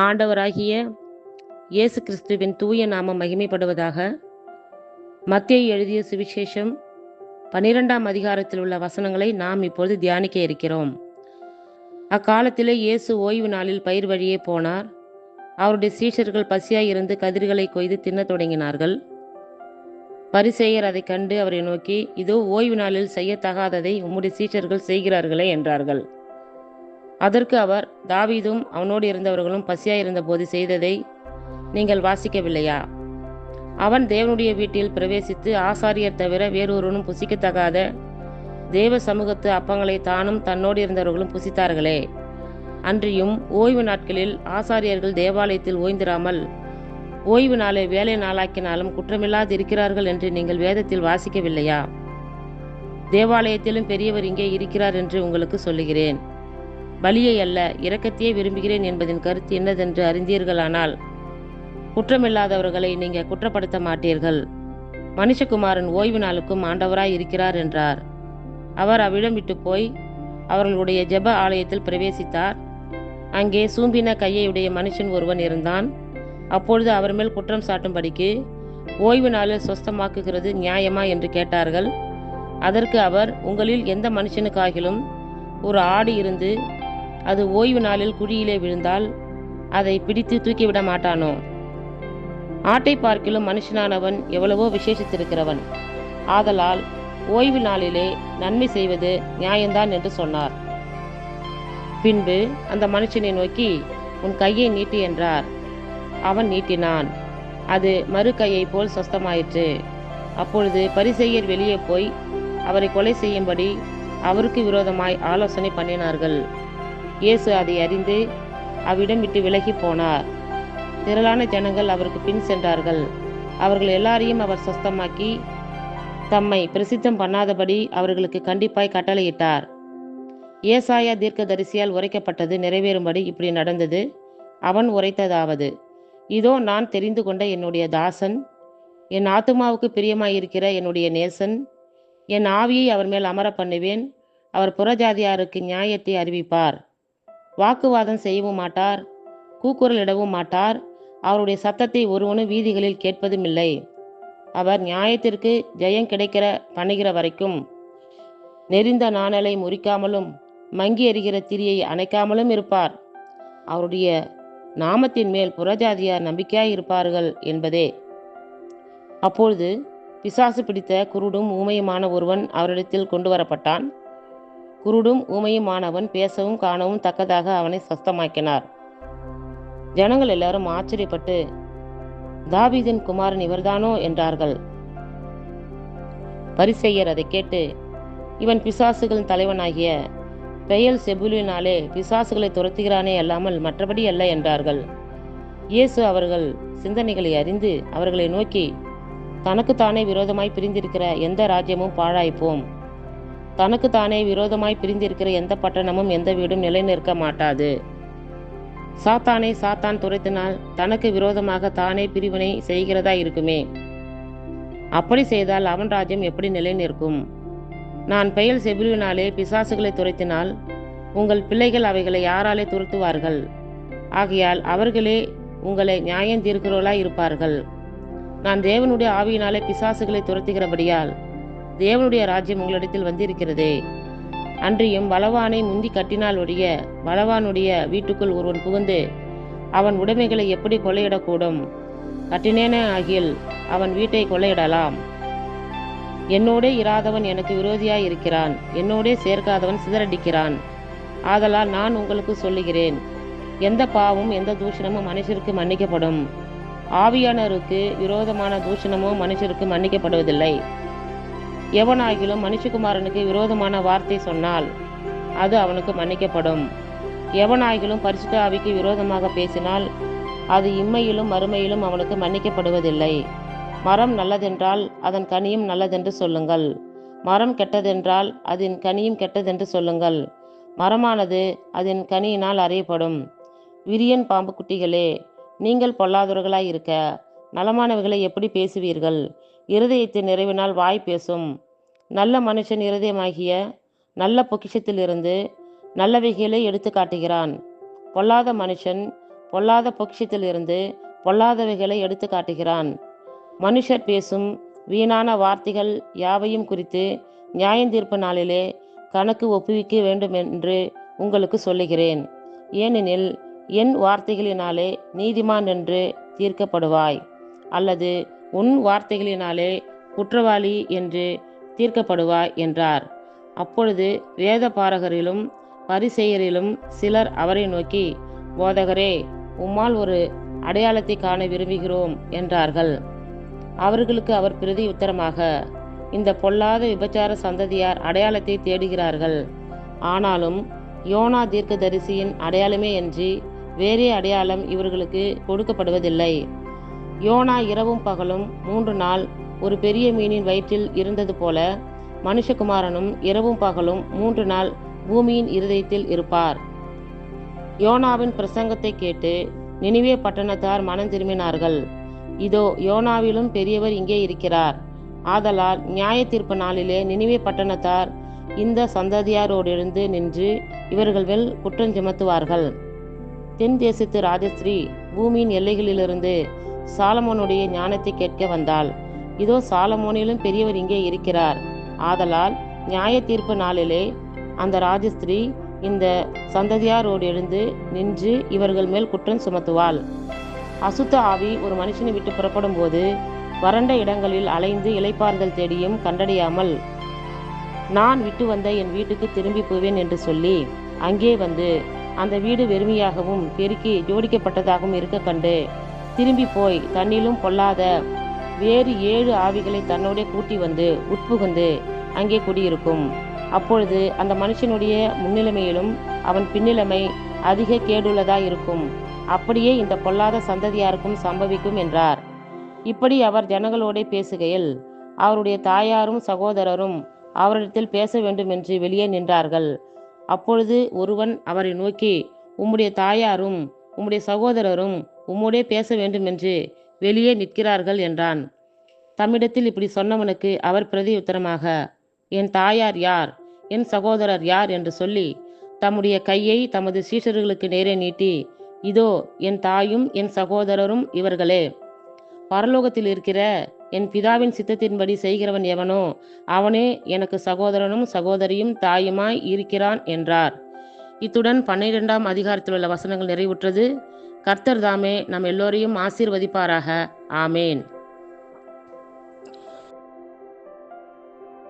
ஆண்டவராகிய இயேசு கிறிஸ்துவின் தூய நாமம் மகிமைப்படுவதாக. மத்தேயு எழுதிய சுவிசேஷம் 12ஆம் அதிகாரத்தில் உள்ள வசனங்களை நாம் இப்பொழுது தியானிக்க இருக்கிறோம். அக்காலத்திலே இயேசு ஓய்வு நாளில் பயிர் வழியே போனார். அவருடைய சீஷர்கள் பசியாய் இருந்து கதிர்களை கொய்து தின்னத் தொடங்கினார்கள். பரிசேயர் அதை கண்டு அவரை நோக்கி, இதோ ஓய்வு நாளில் செய்யத்தகாததை உம்முடைய சீஷர்கள் செய்கிறார்களே என்றார்கள். அதற்கு அவர், தாவீதும் அவனோடு இருந்தவர்களும் பசியாயிருந்த போது செய்ததை நீங்கள் வாசிக்கவில்லையா? அவன் தேவனுடைய வீட்டில் பிரவேசித்து ஆசாரியர் தவிர வேறொருவனும் புசிக்கத்தகாத தேவ சமூகத்து அப்பங்களை தானும் தன்னோடு இருந்தவர்களும் புசித்தார்களே. அன்றியும் ஓய்வு நாட்களில் ஆசாரியர்கள் தேவாலயத்தில் ஓய்ந்திராமல் ஓய்வு நாளை வேலை நாளாக்கினாலும் குற்றமில்லாது இருக்கிறார்கள் என்று நீங்கள் வேதத்தில் வாசிக்கவில்லையா? தேவாலயத்திலும் பெரியவர் இங்கே இருக்கிறார் என்று உங்களுக்கு சொல்லுகிறேன். பலியை அல்ல, இரக்கத்தையே விரும்புகிறேன் என்பதின் கருத்து என்னதென்று அறிந்தீர்களானால் குற்றமில்லாதவர்களை நீங்கள் குற்றப்படுத்த மாட்டீர்கள். மனுஷகுமாரன் ஓய்வு நாளுக்கும் ஆண்டவராய் இருக்கிறார் என்றார். அவர் அவ்விடம் விட்டு போய் அவர்களுடைய ஜெப ஆலயத்தில் பிரவேசித்தார். அங்கே சூம்பின கையையுடைய மனுஷன் ஒருவன் இருந்தான். அப்பொழுது அவர் மேல் குற்றம் சாட்டும்படிக்கு, ஓய்வு நாளில் சொஸ்தமாக்குகிறது நியாயமா என்று கேட்டார்கள். அதற்கு அவர், உங்களில் எந்த மனுஷனுக்காகிலும் ஒரு ஆடு இருந்து அது ஓய்வு நாளில் குழியிலே விழுந்தால் அதை பிடித்து தூக்கிவிட மாட்டானோ? ஆட்டை பார்க்கிலும் மனுஷனானவன் எவ்வளவோ விசேஷித்திருக்கிறவன். ஆதலால் ஓய்வு நாளிலே நன்மை செய்வது நியாயம்தான் என்று சொன்னார். பின்பு அந்த மனுஷனை நோக்கி, உன் கையை நீட்டு என்றார். அவன் நீட்டினான். அது மறு கையை போல் சொஸ்தமாயிற்று. அப்பொழுது பரிசேயர் வெளியே போய் அவரை கொலை செய்யும்படி அவருக்கு விரோதமாய் ஆலோசனை பண்ணினார்கள். இயேசு அதை அறிந்து அவ்விடம் விட்டு விலகி போனார். திரளான ஜனங்கள் அவருக்கு பின் சென்றார்கள். அவர்கள் எல்லாரையும் அவர் சொஸ்தமாக்கி தம்மை பிரசித்தம் பண்ணாதபடி அவர்களுக்கு கண்டிப்பாய் கட்டளையிட்டார். ஏசாயா தீர்க்கதரிசியால் உரைக்கப்பட்டது நிறைவேறும்படி இப்படி நடந்தது. அவன் உரைத்ததாவது, இதோ நான் தெரிந்து கொண்ட என்னுடைய தாசன், என் ஆத்துமாவுக்கு பிரியமாயிருக்கிற என்னுடைய நேசன். என் ஆவியை அவர் மேல் அமர பண்ணுவேன். அவர் புறஜாதியாருக்கு நியாயத்தை அறிவிப்பார். வாக்குவாதம் செய்யவும் மாட்டார், கூக்குரலிடவும் மாட்டார். அவருடைய சத்தத்தை ஒருவனும் வீதிகளில் கேட்பதும் இல்லை. அவர் நியாயத்திற்கு ஜெயம் கிடைக்கிற பண்ணுகிற வரைக்கும் நெறிந்த நாணலை முறிக்காமலும் மங்கி எறிகிற திரியை அணைக்காமலும் இருப்பார். அவருடைய நாமத்தின் மேல் புறஜாதியார் நம்பிக்கையாய் இருப்பார்கள் என்பதே. அப்பொழுது பிசாசு பிடித்த குருடும் ஊமையுமான ஒருவன் அவரிடத்தில் கொண்டு வரப்பட்டான். குருடும் ஊமையுமானவன் பேசவும் காணவும் தக்கதாக அவனை சொஸ்தமாக்கினார். ஜனங்கள் எல்லாரும் ஆச்சரியப்பட்டு, தாவீதின் குமாரன் இவர்தானோ என்றார்கள். பரிசேயர் அதை கேட்டு, இவன் பிசாசுகளின் தலைவனாகிய பெயல் செபுலினாலே பிசாசுகளை துரத்துகிறானே அல்லாமல் மற்றபடி அல்ல என்றார்கள். இயேசு அவர்கள் சிந்தனைகளை அறிந்து அவர்களை நோக்கி, தனக்குத்தானே விரோதமாய் பிரிந்திருக்கிற எந்த ராஜ்யமும் பாழாய்ப்போம். தனக்குத்தானே விரோதமாய் பிரிந்திருக்கிற எந்த பட்டணமும் எந்த வீடும் நிலை நிற்க மாட்டாது. சாத்தானை சாத்தான் துரைத்தினால் தனக்கு விரோதமாக தானே பிரிவினை செய்கிறதா இருக்குமே. அப்படி செய்தால் அவன் ராஜ்யம் எப்படி நிலை நிற்கும்? நான் பெயல் செபுலினாலே பிசாசுகளை துரைத்தினால் உங்கள் பிள்ளைகள் அவைகளை யாராலே துரத்துவார்கள்? ஆகையால் அவர்களே உங்களை நியாயம் தீர்க்கிறவர்களாய் இருப்பார்கள். நான் தேவனுடைய ஆவியினாலே பிசாசுகளை துரத்துகிறபடியால் தேவனுடைய ராஜ்யம் உங்களிடத்தில் வந்திருக்கிறதே. அன்றியும் பலவானை முந்தி கட்டினால் ஒழிய பலவானுடைய வீட்டுக்குள் ஒருவன் புகுந்து அவன் உடைமைகளை எப்படி கொள்ளையிடக்கூடும்? கட்டினேனே ஆகில் அவன் வீட்டை கொள்ளையிடலாம். என்னோடே இராதவன் எனக்கு விரோதியாய் இருக்கிறான், என்னோடே சேர்க்காதவன் சிதறடிக்கிறான். ஆதலால் நான் உங்களுக்கு சொல்லுகிறேன், எந்த பாவமும் எந்த தூஷணமும் மனுஷருக்கு மன்னிக்கப்படும், ஆவியானவருக்கு விரோதமான தூஷணமோ மனுஷருக்கு மன்னிக்கப்படுவதில்லை. எவனாகிலும் மனுஷகுமாரனுக்கு விரோதமான வார்த்தை சொன்னால் அது அவனுக்கு மன்னிக்கப்படும். எவனாகிலும் பரிசுத்த ஆவிக்கு விரோதமாக பேசினால் அது இம்மையிலும் மறுமையிலும் அவனுக்கு மன்னிக்கப்படுவதில்லை. மரம் நல்லதென்றால் அதன் கனியும் நல்லதென்று சொல்லுங்கள். மரம் கெட்டதென்றால் அதன் கனியும் கெட்டதென்று சொல்லுங்கள். மரமானது அதன் கனியினால் அறியப்படும். விரியன் பாம்பு குட்டிகளே, நீங்கள் பொல்லாதவர்களாய் இருக்க நலமானவைகளை எப்படி பேசுவீர்கள்? இருதயத்தின் நிறைவினால் வாய் பேசும். நல்ல மனுஷன் இருதயமாகிய நல்ல பொக்கிஷத்திலிருந்து நல்லவைகளை எடுத்து காட்டுகிறான். பொல்லாத மனுஷன் பொல்லாத பொக்கிஷத்திலிருந்து பொல்லாதவைகளை எடுத்து காட்டுகிறான். மனுஷர் பேசும் வீணான வார்த்தைகள் யாவையும் குறித்து நியாயந்தீர்ப்பு நாளிலே கணக்கு ஒப்புவிக்க வேண்டுமென்று உங்களுக்கு சொல்லுகிறேன். ஏனெனில் என் வார்த்தைகளினாலே நீதிமான் என்று தீர்க்கப்படுவாய், அல்லது உன் வார்த்தைகளினாலே குற்றவாளி என்று தீர்க்கப்படுவாய் என்றார். அப்பொழுது வேத பாரகரிலும் பரிசேயரிலும் சிலர் அவரை நோக்கி, போதகரே, உம்மால் ஒரு அடையாளத்தை காண விரும்புகிறோம் என்றார்கள். அவர்களுக்கு அவர் பிரதி உத்தரமாக, இந்த பொல்லாத விபச்சார சந்ததியார் அடையாளத்தை தேடுகிறார்கள். ஆனாலும் யோனா தீர்க்கதரிசியின் அடையாளமே அன்றி வேறே அடையாளம் இவர்களுக்கு கொடுக்கப்படுவதில்லை. யோனா இரவும் பகலும் 3 நாள் ஒரு பெரிய மீனின் வயிற்றில் இருந்தது போல மனுஷகுமாரனும் இரவும் பகலும் 3 நாள் பூமியின் இருதயத்தில் இருப்பார். யோனாவின் பிரசங்கத்தை கேட்டு நினிவே பட்டணத்தார் மனம் திரும்பினார்கள். இதோ, யோனாவிலும் பெரியவர் இங்கே இருக்கிறார். ஆதலால் நியாய தீர்ப்பு நாளிலே நினிவே பட்டணத்தார் இந்த சந்ததியாரோடிருந்து நின்று இவர்கள் மேல் குற்றம் சுமத்துவார்கள். தென் தேசத்து ராஜஸ்ரீ பூமியின் எல்லைகளிலிருந்து சாலமோனுடைய ஞானத்தை கேட்க வந்தாள். இதோ, சாலமோனிலும் பெரியவர் இங்கே இருக்கிறார். ஆதலால் நியாய தீர்ப்பு நாளிலே அந்த ராஜஸ்திரீ இந்த சந்ததியாரோடு எழுந்து நின்று இவர்கள் மேல் குற்றம் சுமத்துவாள். அசுத்த ஆவி ஒரு மனுஷனை விட்டு புறப்படும் போது வறண்ட இடங்களில் அலைந்து இளைப்பாறுதல் தேடியும் கண்டடையாமல், நான் விட்டு வந்த என் வீட்டுக்கு திரும்பி போவேன் என்று சொல்லி அங்கே வந்து அந்த வீடு வெறுமையாகவும் பெருக்கி ஜோடிக்கப்பட்டதாகவும் இருக்க கண்டு திரும்பி போய் தன்னிலும் பொல்லாத வேறு 7 ஆவிகளை தன்னோட கூட்டி வந்து உட்புகுந்து அங்கே குடியிருக்கும். அப்பொழுது அந்த மனுஷனுடைய முன்னிலைமையிலும் அவன் பின்னிலைமை அதிக கேடுள்ளதாய் இருக்கும். அப்படியே இந்த பொல்லாத சந்ததியாருக்கும் சம்பவிக்கும் என்றார். இப்படி அவர் ஜனங்களோட பேசுகையில் அவருடைய தாயாரும் சகோதரரும் அவரிடத்தில் பேச வேண்டும் என்று வெளியே நின்றார்கள். அப்பொழுது ஒருவன் அவரை நோக்கி, உம்முடைய தாயாரும் உம்முடைய சகோதரரும் உம்முடைய பேச வேண்டும் என்று வெளியே நிற்கிறார்கள் என்றான். தம்மிடத்தில் இப்படி சொன்னவனுக்கு அவர் பிரதி உத்தரமாக, என் தாயார் யார், என் சகோதரர் யார் என்று சொல்லி தம்முடைய கையை தமது சீஷர்களுக்கு நேரே நீட்டி, இதோ என் தாயும் என் சகோதரரும் இவர்களே. பரலோகத்தில் இருக்கிற என் பிதாவின் சித்தத்தின்படி செய்கிறவன் எவனோ அவனே எனக்கு சகோதரனும் சகோதரியும் தாயுமாய் இருக்கிறான் என்றார். இத்துடன் 12ஆம் அதிகாரத்தில் உள்ள வசனங்கள் நிறைவுற்றது. கர்த்தர் தாமே நம் எல்லோரையும் ஆசீர்வதிப்பாராக. ஆமேன்.